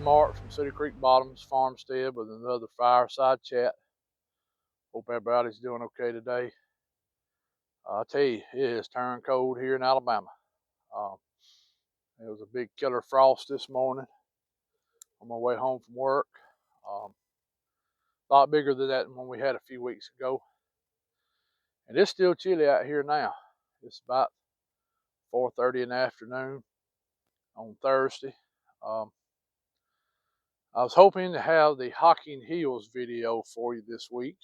Mark from Cedar Creek Bottoms Farmstead with another fireside chat. Hope everybody's doing okay today. I tell you, it is turned cold here in Alabama. It was a big killer frost this morning on my way home from work. A lot bigger than that one we had a few weeks ago. And it's still chilly out here now. It's about 4:30 in the afternoon on Thursday. I was hoping to have the Hocking Hills video for you this week,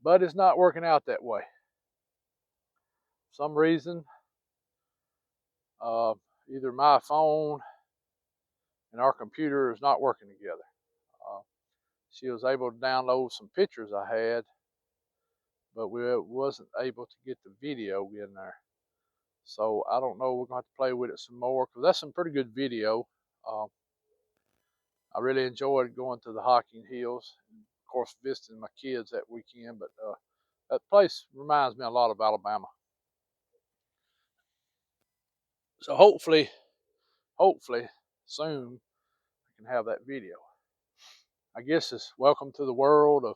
but it's not working out that way. For some reason, either my phone and our computer is not working together. She was able to download some pictures I had, but we wasn't able to get the video in there. So I don't know, we're going to have to play with it some more, because that's some pretty good video. I really enjoyed going to the Hocking Hills, and of course visiting my kids that weekend, but that place reminds me a lot of Alabama. So hopefully soon I can have that video. I guess it's welcome to the world of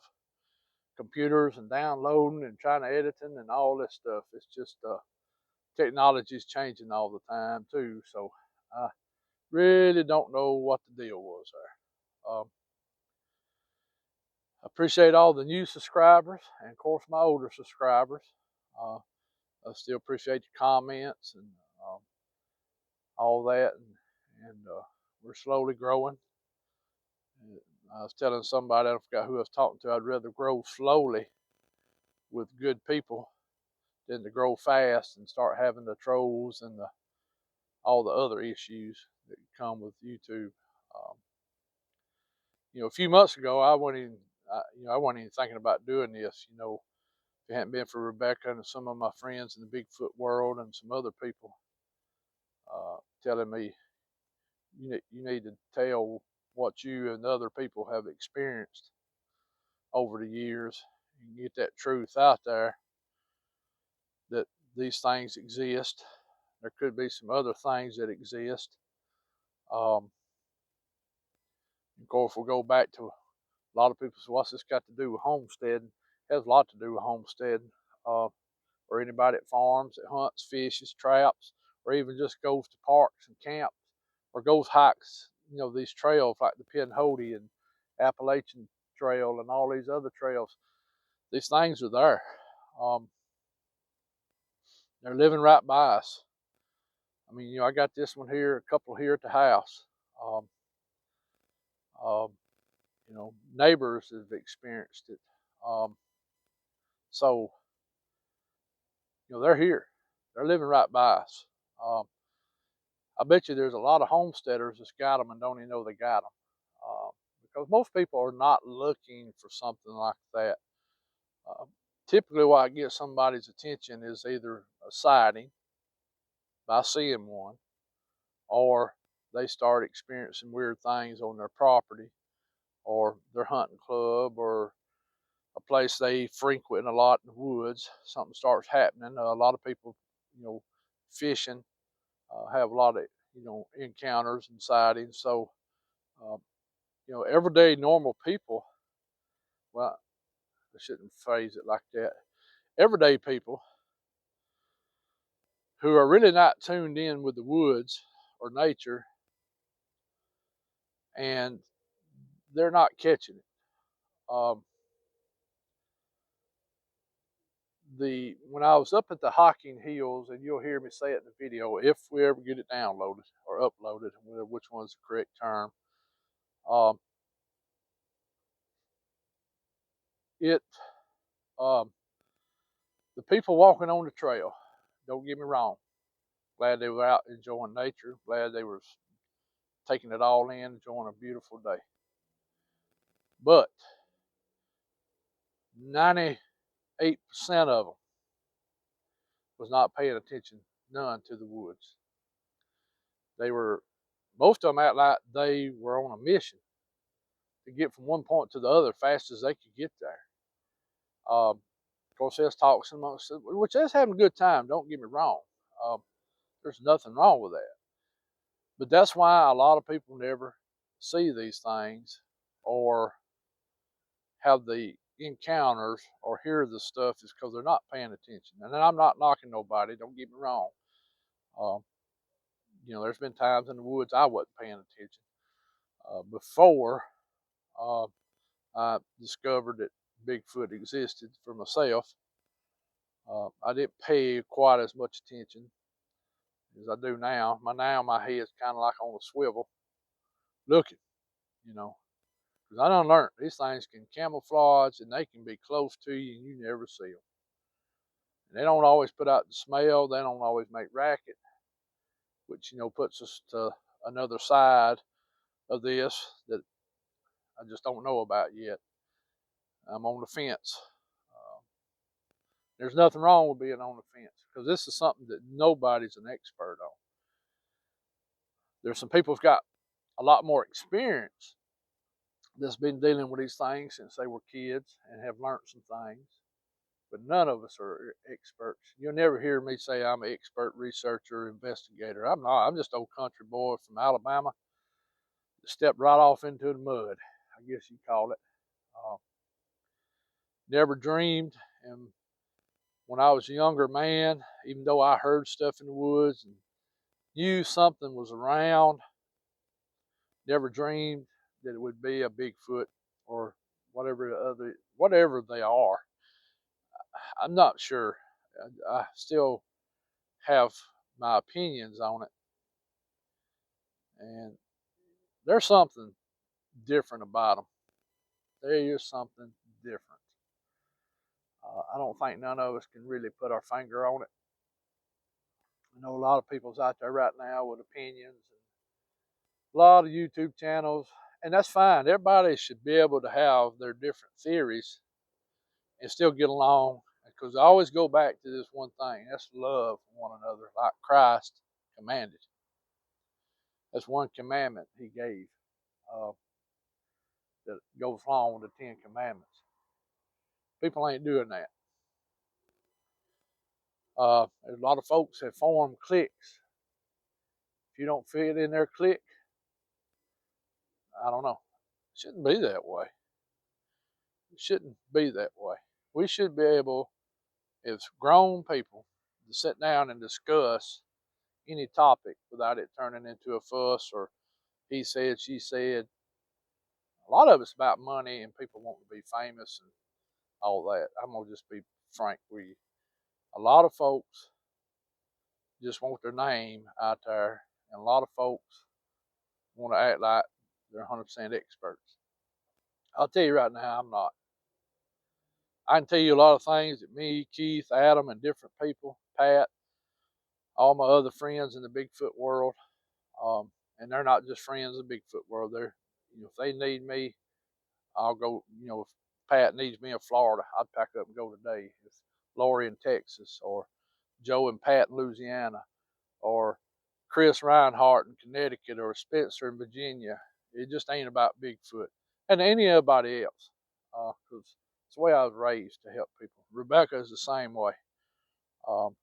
computers and downloading and trying to editing and all this stuff. It's just technology is changing all the time too, so I really don't know what the deal was there. I appreciate all the new subscribers and of course my older subscribers. I still appreciate the comments and all that, and we're slowly growing. I was telling somebody, I forgot who I was talking to, I'd rather grow slowly with good people than to grow fast and start having the trolls and all the other issues that come with YouTube. A few months ago, I wasn't even thinking about doing this. If it hadn't been for Rebecca and some of my friends in the Bigfoot world and some other people telling me, you need to tell what you and other people have experienced over the years and get that truth out there, that these things exist. There could be some other things that exist. Of course, we'll go back to a lot of people say, what's this got to do with homesteading? It has a lot to do with homesteading. Or anybody that farms, that hunts, fishes, traps, or even just goes to parks and camps, or goes hikes, these trails like the Pinhoti and Appalachian Trail and all these other trails. These things are there. They're living right by us. I mean, I got this one here, a couple here at the house. Neighbors have experienced it. So, they're here. They're living right by us. I bet you there's a lot of homesteaders that's got them and don't even know they got them. Because most people are not looking for something like that. Typically what gets somebody's attention is either a sighting by seeing one, or they start experiencing weird things on their property, or their hunting club, or a place they frequent a lot in the woods. Something starts happening. A lot of people, fishing, have a lot of, encounters and sightings. So, everyday normal people, well, I shouldn't phrase it like that. Everyday people who are really not tuned in with the woods or nature, and they're not catching it. When I was up at the Hocking Hills, and you'll hear me say it in the video if we ever get it downloaded or uploaded, which one's the correct term. The people walking on the trail, don't get me wrong, glad they were out enjoying nature, glad they were taking it all in, enjoying a beautiful day. But 98% of them was not paying attention none to the woods. Most of them act like they were on a mission to get from one point to the other fast as they could get there. Of course, there's talks amongst them, which is having a good time, don't get me wrong. There's nothing wrong with that. But that's why a lot of people never see these things or have the encounters or hear the stuff is because they're not paying attention. And I'm not knocking nobody, don't get me wrong. Um, there's been times in the woods I wasn't paying attention before uh, I discovered that Bigfoot existed for myself. I didn't pay quite as much attention as I do now. My head's kind of like on a swivel, looking, you know, because I done learned these things can camouflage and they can be close to you and you never see them. And they don't always put out the smell. They don't always make racket, which puts us to another side of this that I just don't know about yet. I'm on the fence. Uh, there's nothing wrong with being on the fence because this is something that nobody's an expert on. There's some people who've got a lot more experience that's been dealing with these things since they were kids and have learned some things, but none of us are experts. You'll never hear me say I'm an expert researcher, investigator. I'm not. I'm just an old country boy from Alabama that stepped right off into the mud, I guess you call it. Uh, Never dreamed, and when I was a younger man, even though I heard stuff in the woods and knew something was around, never dreamed that it would be a Bigfoot or whatever they are. I'm not sure. I still have my opinions on it, and there's something different about them. There is something different. I don't think none of us can really put our finger on it. I know a lot of people's out there right now with opinions, and a lot of YouTube channels, and that's fine. Everybody should be able to have their different theories and still get along. Because I always go back to this one thing: that's love one another, like Christ commanded. That's one commandment He gave uh, that goes along with the 10 Commandments. People ain't doing that. There's a lot of folks that form cliques. If you don't fit in their clique, I don't know. It shouldn't be that way. It shouldn't be that way. We should be able, as grown people, to sit down and discuss any topic without it turning into a fuss or he said, she said. A lot of it's about money and people wanting to be famous and all that. I'm going to just be frank with you. A lot of folks just want their name out there, and a lot of folks want to act like they're 100% experts. I'll tell you right now, I'm not. I can tell you a lot of things that me, Keith, Adam, and different people, Pat, all my other friends in the Bigfoot world, and they're not just friends in the Bigfoot world. They're, if they need me, I'll go. If Pat needs me in Florida, I'd pack up and go today. If Lori in Texas, or Joe and Pat in Louisiana, or Chris Reinhardt in Connecticut, or Spencer in Virginia, it just ain't about Bigfoot and anybody else. Because it's the way I was raised to help people. Rebecca is the same way. Um,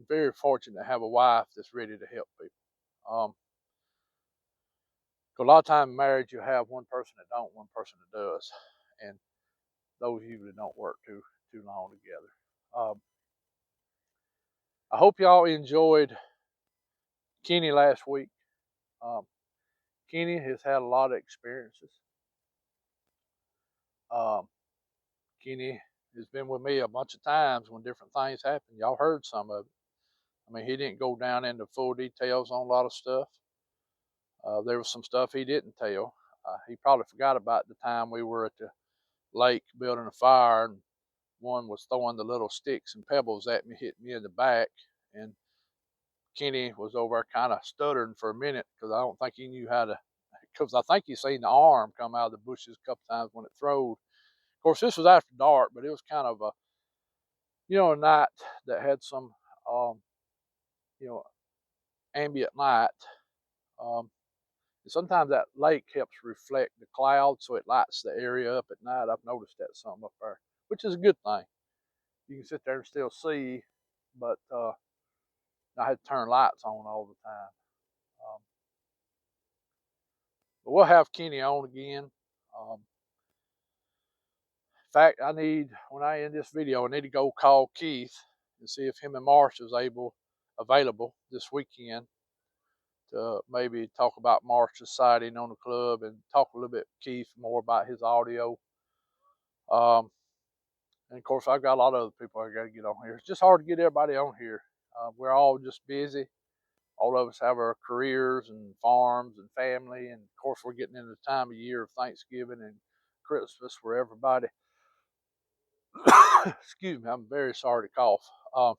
very fortunate to have a wife that's ready to help people. A lot of times in marriage, you have one person that don't, one person that does, and those usually don't work too long together. I hope y'all enjoyed Kenny last week. Um, Kenny has had a lot of experiences. Um, Kenny has been with me a bunch of times when different things happen. Y'all heard some of it. I mean, he didn't go down into full details on a lot of stuff. There was some stuff he didn't tell. He probably forgot about the time we were at the lake building a fire, and one was throwing the little sticks and pebbles at me, hitting me in the back, and Kenny was over there kind of stuttering for a minute because I don't think he knew how to. Because I think he seen the arm come out of the bushes a couple times when it throwed. Of course, this was after dark, but it was kind of a night that had some um, you know ambient light. Um, Sometimes that lake helps reflect the clouds, so it lights the area up at night. I've noticed that some up there, which is a good thing. You can sit there and still see, but I had to turn lights on all the time. But we'll have Kenny on again. In fact, when I end this video, I need to go call Keith and see if him and Marsh is available this weekend to maybe talk about Marsh's sighting on the club and talk a little bit with Keith more about his audio. And of course, I've got a lot of other people I got to get on here. It's just hard to get everybody on here. We're all just busy. All of us have our careers and farms and family. And of course, we're getting into the time of year of Thanksgiving and Christmas for everybody. Excuse me, I'm very sorry to cough. Of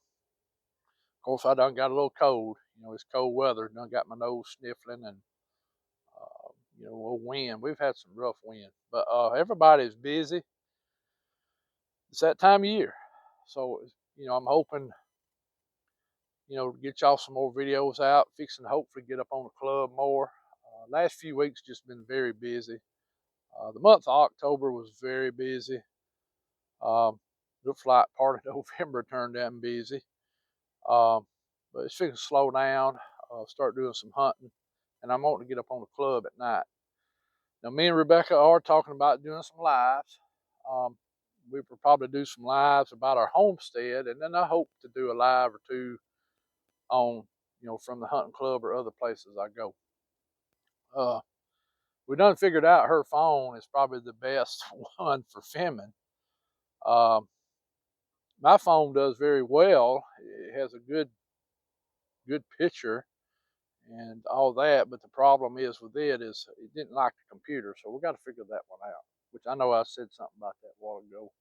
course, I done got a little cold. It's cold weather. Done got my nose sniffling and, a little wind. We've had some rough wind. But everybody's busy. It's that time of year. So, I'm hoping, to get y'all some more videos out. Fixing to hopefully get up on the club more. Last few weeks just been very busy. The month of October was very busy. Looks like part of November turned out busy. But it's fixing to slow down, start doing some hunting. And I'm wanting to get up on the club at night. Now, me and Rebecca are talking about doing some lives. We will probably do some lives about our homestead, and then I hope to do a live or two on, from the hunting club or other places I go. We done figured out her phone is probably the best one for filming. My phone does very well. It has a good picture and all that, but the problem is with it didn't like the computer, so we got to figure that one out, which I know I said something about that a while ago.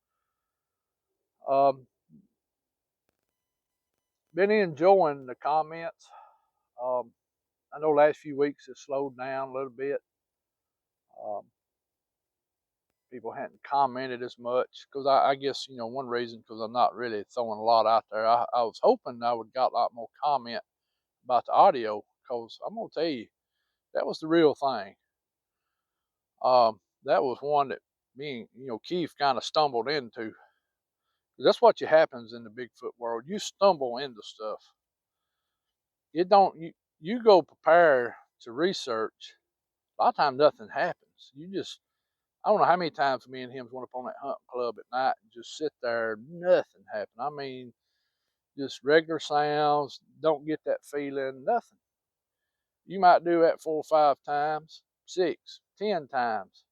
Been enjoying the comments. I know last few weeks it slowed down a little bit. People hadn't commented as much because I guess, one reason because I'm not really throwing a lot out there. I was hoping I would got a lot more comment about the audio because I'm going to tell you, that was the real thing. That was one that me and, Keith kind of stumbled into. That's what happens in the Bigfoot world. You stumble into stuff. You go prepare to research. A lot of times nothing happens. I don't know how many times me and him went up on that hunting club at night and just sit there, nothing happened. I mean, just regular sounds, don't get that feeling, nothing. You might do that 4 or 5 times, 6, 10 times.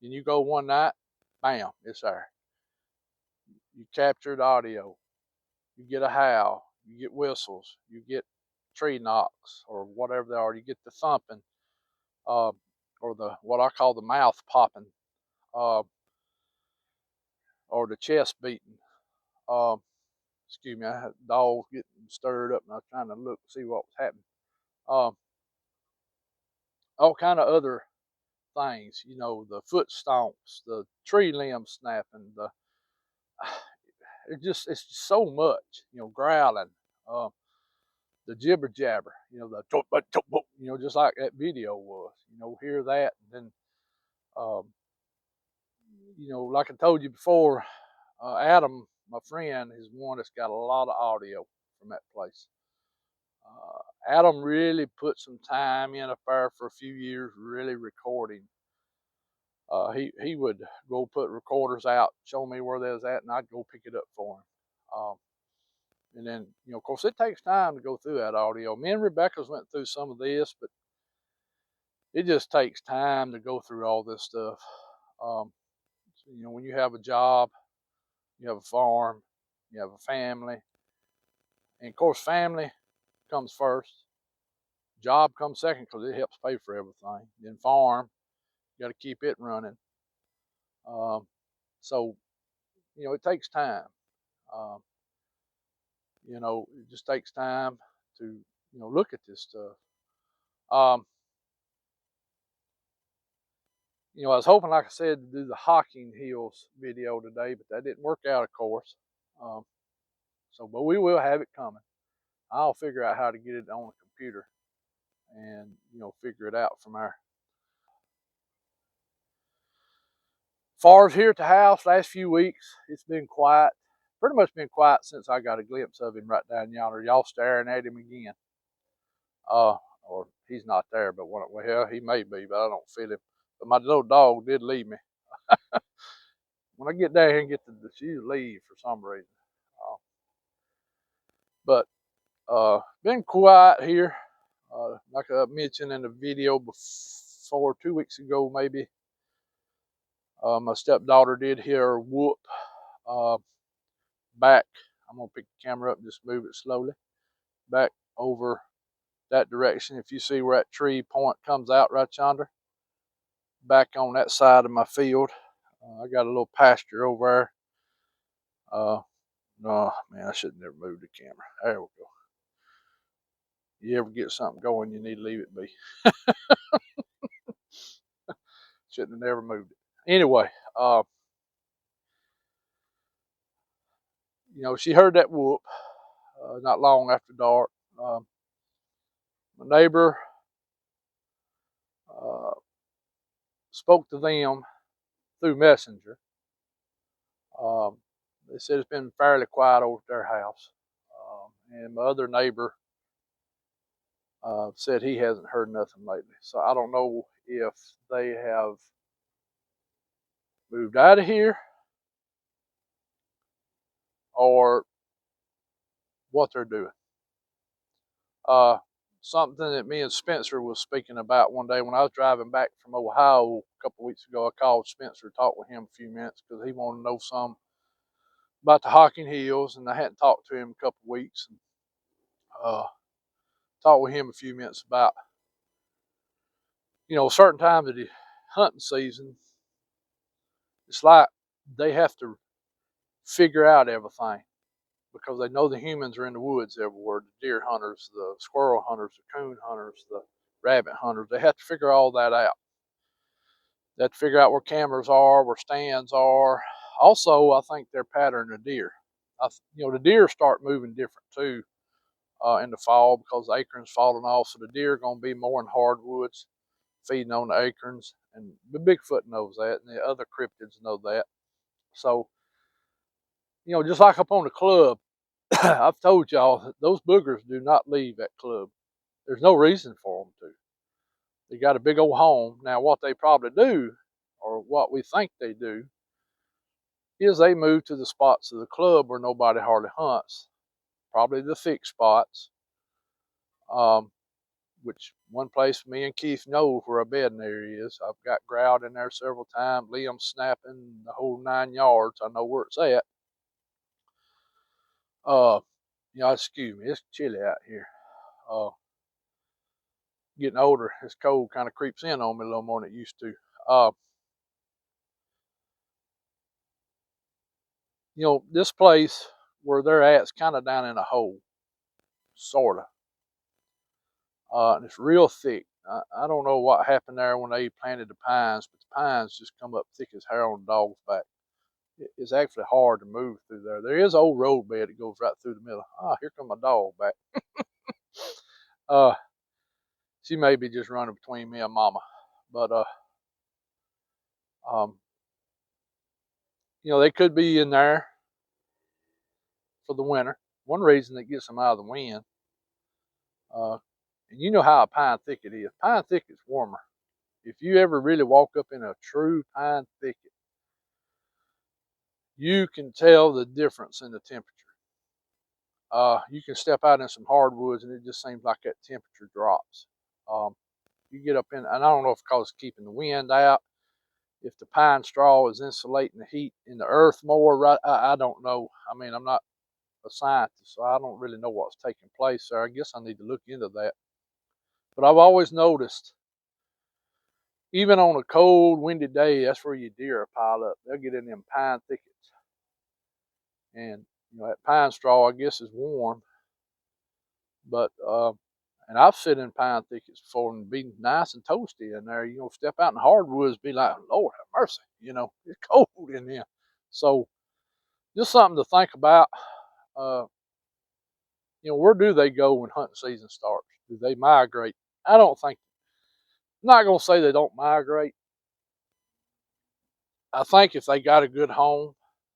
And you go one night, bam, it's there. You capture the audio. You get a howl, you get whistles, you get tree knocks or whatever they are. You get the thumping, or what I call the mouth popping, or the chest beating. Excuse me, I had dogs getting stirred up, and I was trying to look see what was happening. All kind of other things, the foot stomps, the tree limbs snapping, it's just so much, growling, the jibber jabber, just like that video was, hear that, and then, like I told you before, Adam, my friend, is one that's got a lot of audio from that place. Adam really put some time in up there for a few years, really recording. He would go put recorders out, show me where they was at, and I'd go pick it up for him. And then, of course, it takes time to go through that audio. Me and Rebecca's went through some of this, but it just takes time to go through all this stuff. When you have a job, you have a farm, you have a family, and of course, family comes first. Job comes second because it helps pay for everything. Then farm, you got to keep it running. So, it takes time. It just takes time to, look at this stuff. I was hoping, like I said, to do the Hocking Hills video today, but that didn't work out, of course. But we will have it coming. I'll figure out how to get it on the computer and, figure it out from there. Far as here at the house, last few weeks, it's been quiet. Pretty much been quiet since I got a glimpse of him right down yonder. Y'all staring at him again. Or he's not there. But well, he may be, but I don't feel him. But my little dog did leave me. When I get down here and get she leave for some reason. But been quiet here. Like I mentioned in the video before, 2 weeks ago maybe, my stepdaughter did hear her whoop back. I'm gonna pick the camera up and just move it slowly back over that direction. If you see where that tree point comes out right yonder, back on that side of my field, I got a little pasture over there. Oh man, I should have never moved the camera. There we go. You ever get something going, you need to leave it be. Shouldn't have never moved it. Anyway, she heard that whoop not long after dark. My neighbor uh, spoke to them through Messenger. They said it's been fairly quiet over at their house. And my other neighbor said he hasn't heard nothing lately. So I don't know if they have moved out of here or what they're doing. Something that me and Spencer was speaking about one day when I was driving back from Ohio a couple of weeks ago. I called Spencer, talked with him a few minutes because he wanted to know some about the Hocking Hills, and I hadn't talked to him a couple of weeks. And, talked with him a few minutes about, certain times of the hunting season. It's like they have to figure out everything because they know the humans are in the woods everywhere. The deer hunters, the squirrel hunters, the coon hunters, the rabbit hunters. They have to figure all that out. They have to figure out where cameras are, where stands are. Also, I think they're patterning the deer. The deer start moving different too in the fall because the acorns falling off. So the deer are going to be more in hardwoods, feeding on the acorns. And the Bigfoot knows that, and the other cryptids know that. So, just like up on the club, I've told y'all, those boogers do not leave that club. There's no reason for them to. They got a big old home. Now, what they probably do, or what we think they do, is they move to the spots of the club where nobody hardly hunts. Probably the thick spots. Which one place me and Keith know where a bedding area is. I've got growled in there several times, limbs snapping, the whole 9 yards. I know where it's at. Excuse me, it's chilly out here. Getting older, this cold kind of creeps in on me a little more than it used to. This place where they're at is kind of down in a hole, sort of. And it's real thick. I don't know what happened there when they planted the pines, but the pines just come up thick as hair on a dog's back. It's actually hard to move through there. There is an old road bed that goes right through the middle. Here comes my dog back. She may be just running between me and Mama. But, they could be in there for the winter. One reason that gets them out of the wind. And you know how a pine thicket is. Pine thicket's warmer. If you ever really walk up in a true pine thicket, you can tell the difference in the temperature. You can step out in some hardwoods and it just seems like that temperature drops. You get up in, and I don't know if it's because it's keeping the wind out, if the pine straw is insulating the heat in the earth more, right? I don't know. I mean, I'm not a scientist, so I don't really know what's taking place there. I guess I need to look into that. But I've always noticed, even on a cold, windy day, that's where your deer pile up. They'll get in them pine thickets. And, that pine straw, I guess, is warm. But, and I've sit in pine thickets before and be nice and toasty in there. Step out in the hardwoods, be like, Lord have mercy. It's cold in there. So, just something to think about. Where do they go when hunting season starts? Do they migrate? I don't think. I'm not going to say they don't migrate. I think if they got a good home,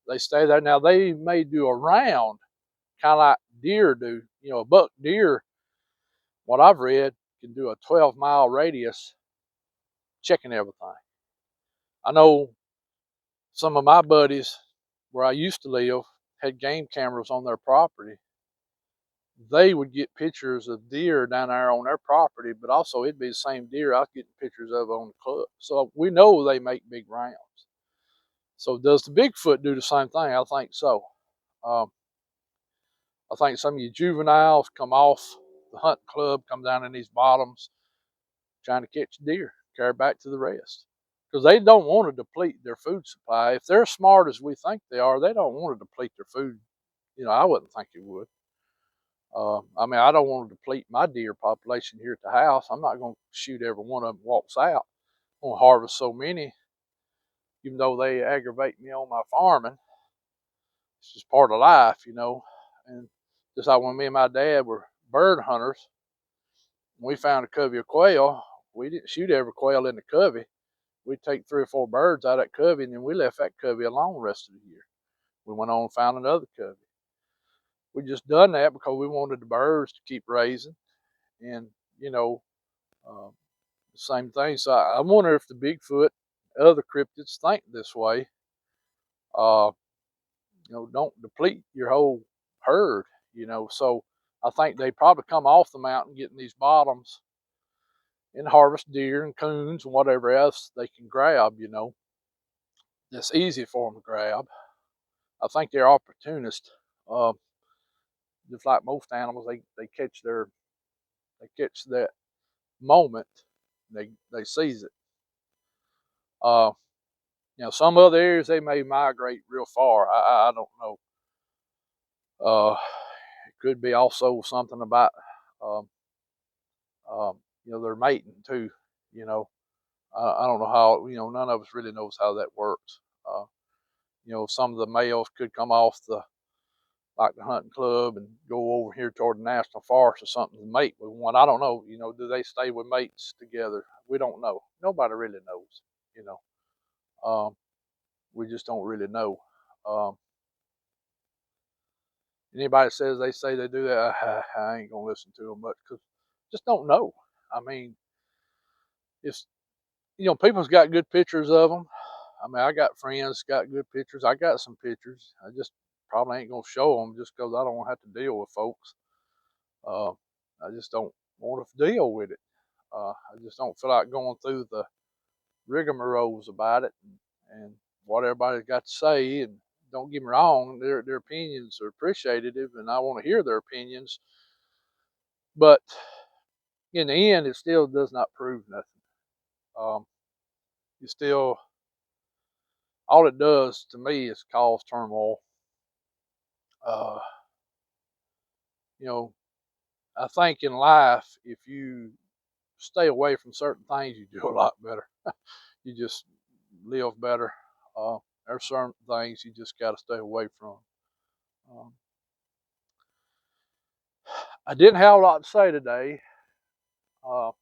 they stay there. Now, they may do a round, kind of like deer do. A buck deer, what I've read, can do a 12-mile radius checking everything. I know some of my buddies where I used to live had game cameras on their property. They would get pictures of deer down there on their property, but also it'd be the same deer I was getting pictures of on the club. So we know they make big rounds. So does the Bigfoot do the same thing? I think so. Um, I think some of you juveniles come off the hunting club, come down in these bottoms, trying to catch deer, carry back to the rest. Because they don't want to deplete their food supply. If they're smart as we think they are, they don't want to deplete their food. I wouldn't think it would. I mean, I don't want to deplete my deer population here at the house. I'm not going to shoot every one of them walks out. I'm going to harvest so many, even though they aggravate me on my farming. It's just part of life, And just like when me and my dad were bird hunters, when we found a covey of quail, we didn't shoot every quail in the covey. We'd take 3 or 4 birds out of that covey, and then we left that covey alone the rest of the year. We went on and found another covey. We just done that because we wanted the birds to keep raising, and um, the same thing. So I wonder if the Bigfoot, other cryptids think this way. Uh, don't deplete your whole herd. So I think they probably come off the mountain getting these bottoms and harvest deer and coons and whatever else they can grab. That's easy for them to grab. I think they're opportunists. Uh, just like most animals, they catch that moment, they seize it. Some other areas they may migrate real far. I don't know. It could be also something about um, they're mating too. I don't know how. None of us really knows how that works. Some of the males could come off the hunting club and go over here toward the national forest or something to mate with one. I don't know. Do they stay with mates together? We don't know. Nobody really knows. You know, we just don't really know. Um, Anybody says they say they do that, I ain't gonna listen to them much because just don't know. I mean, it's people's got good pictures of them. I mean, I got friends got good pictures. I got some pictures. I just probably ain't gonna show them just because I don't want to have to deal with folks. Uh, I just don't want to deal with it. I just don't feel like going through the rigmaroles about it and what everybody's got to say. And don't get me wrong, their opinions are appreciated, and I want to hear their opinions. But in the end, it still does not prove nothing. You still, all it does to me is cause turmoil. Uh, I think in life, if you stay away from certain things, you do a lot better. You just live better. There's certain things you just got to stay away from. Um, I didn't have a lot to say today because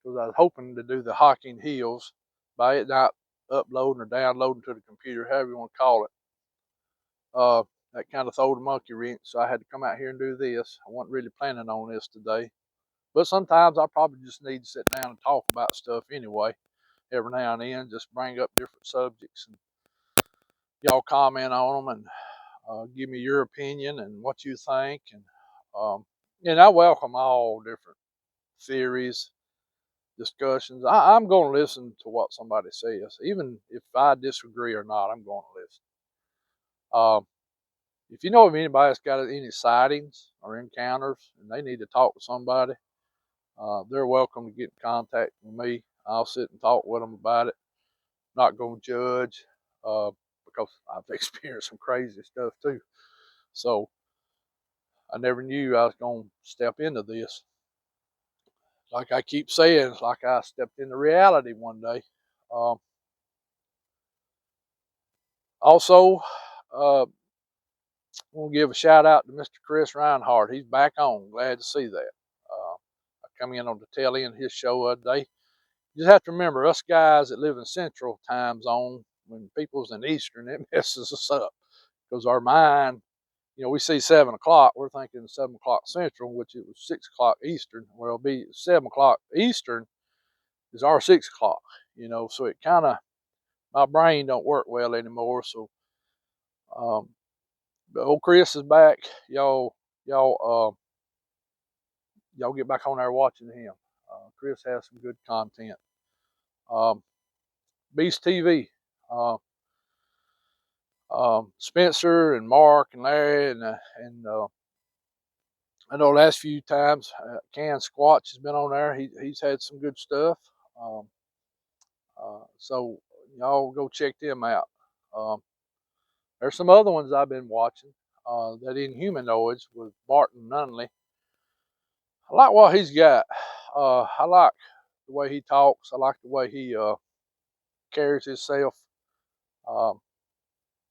I was hoping to do the Hocking Hills by it not uploading or downloading to the computer, however you want to call it. That kind of threw the monkey wrench, so I had to come out here and do this. I wasn't really planning on this today, but sometimes I probably just need to sit down and talk about stuff anyway. Every now and then, just bring up different subjects and y'all comment on them and give me your opinion and what you think. And I welcome all different theories, discussions. I'm going to listen to what somebody says, even if I disagree or not. I'm going to listen. If you know of anybody that's got any sightings or encounters and they need to talk to somebody, they're welcome to get in contact with me. I'll sit and talk with them about it. Not going to judge because I've experienced some crazy stuff too. So I never knew I was going to step into this. Like I keep saying, it's like I stepped into reality one day. Also, I want to give a shout out to Mr. Chris Reinhardt. He's back on. Glad to see that. I come in on the tail end of his show the other day. You just have to remember, us guys that live in Central time zone, when people's in Eastern, it messes us up because our mind You know, we see 7 o'clock, we're thinking 7 o'clock Central, which it was 6 o'clock Eastern. Well, it'll be 7 o'clock Eastern is our 6 o'clock, you know, so it kind of, my brain don't work well anymore. So, but old Chris is back. Y'all get back on there watching him. Chris has some good content. Beast TV. Spencer and Mark and Larry and I know last few times Can Squatch has been on there. He's had some good stuff. Um, so y'all go check them out. There's some other ones I've been watching. That Inhumanoids with Barton Nunley. I like what he's got. I like the way he talks. I like the way he carries himself.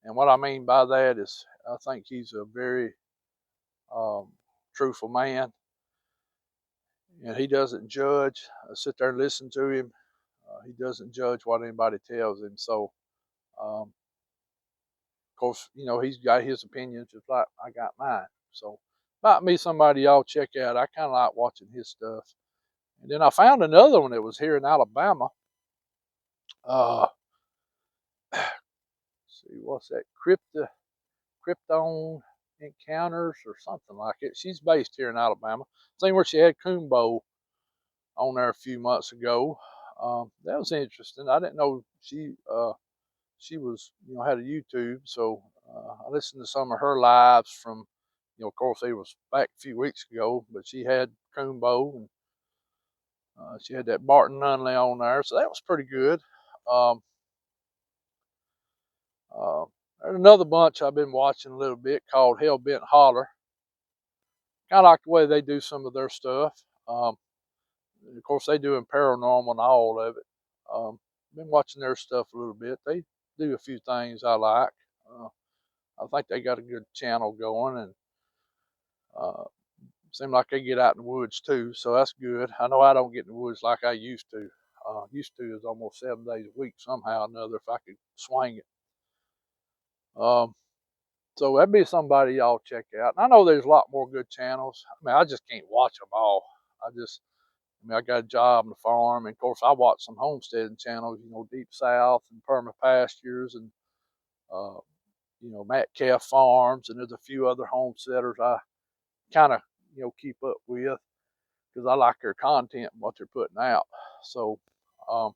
And what I mean by that is I think he's a very truthful man. And he doesn't judge. I sit there and listen to him. He doesn't judge what anybody tells him. So, of course, you know, he's got his opinions just like I got mine. So, might be somebody y'all check out. I kind of like watching his stuff. And then I found another one that was here in Alabama. See, what's that? Krypton Encounters or something like it. She's based here in Alabama. Same where she had Coombo on there a few months ago. That was interesting. I didn't know she was, you know, had a YouTube. So I listened to some of her lives from, you know, of course it was back a few weeks ago, but she had Coombo and she had that Barton Nunley on there. So that was pretty good. There's another bunch I've been watching a little bit called Hell Bent Holler. Kind of like the way they do some of their stuff. Of course, they do paranormal and all of it. Been watching their stuff a little bit. They do a few things I like. I think they got a good channel going, and seem like they get out in the woods too, so that's good. I know I don't get in the woods like I used to. Used to is almost 7 days a week somehow or another if I could swing it. So that'd be somebody y'all check out. And I know there's a lot more good channels. I mean, I just can't watch them all. I got a job on the farm, and of course I watch some homesteading channels, you know, Deep South and Perma Pastures and, you know, Matt Calf Farms, and there's a few other homesteaders I kind of, you know, keep up with because I like their content and what they're putting out. So, and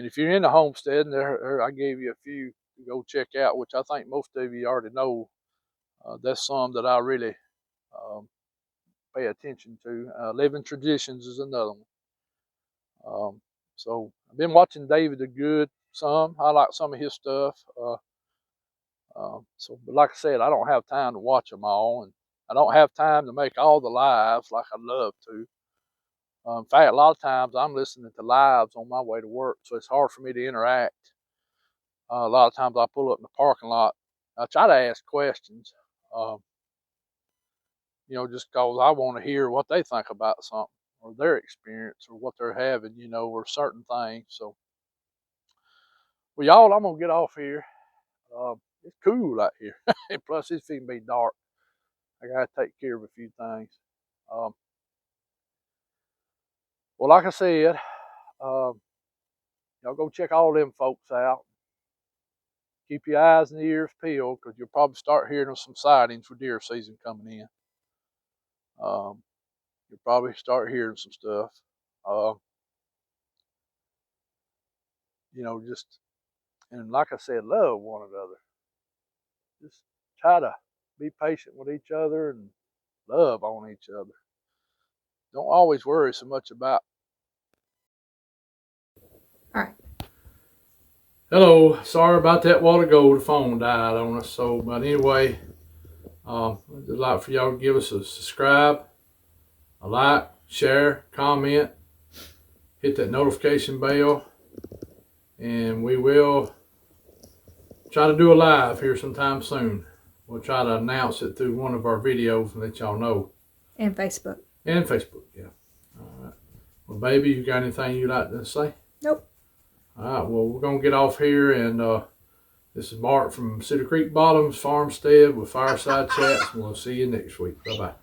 if you're into homesteading, I gave you a few to go check out, which I think most of you already know. That's some that I really pay attention to. Living Traditions is another one. So I've been watching David the Good some. I like some of his stuff. But like I said, I don't have time to watch them all, and I don't have time to make all the lives like I'd love to. In fact, a lot of times I'm listening to lives on my way to work, so it's hard for me to interact. A lot of times I pull up in the parking lot. I try to ask questions, you know, just because I want to hear what they think about something or their experience or what they're having, you know, or certain things. So, well, y'all, I'm going to get off here. It's cool out here. Plus, it's going to be dark. I got to take care of a few things. Well, like I said, y'all go check all them folks out. Keep your eyes and ears peeled because you'll probably start hearing of some sightings for deer season coming in. You'll probably start hearing some stuff. You know, and like I said, love one another. Just try to be patient with each other and love on each other. Don't always worry so much about. All right. Hello, sorry about that while ago. The phone died on us. So, but anyway, I'd like for y'all to give us a subscribe, a like, share, comment, hit that notification bell, and we will try to do a live here sometime soon. We'll try to announce it through one of our videos and let y'all know. And Facebook. And Facebook, yeah. All right. Well, baby, you got anything you'd like to say? Nope. All right, well, we're going to get off here, and This is Mark from Cedar Creek Bottoms Farmstead with Fireside Chats, and we'll see you next week. Bye-bye.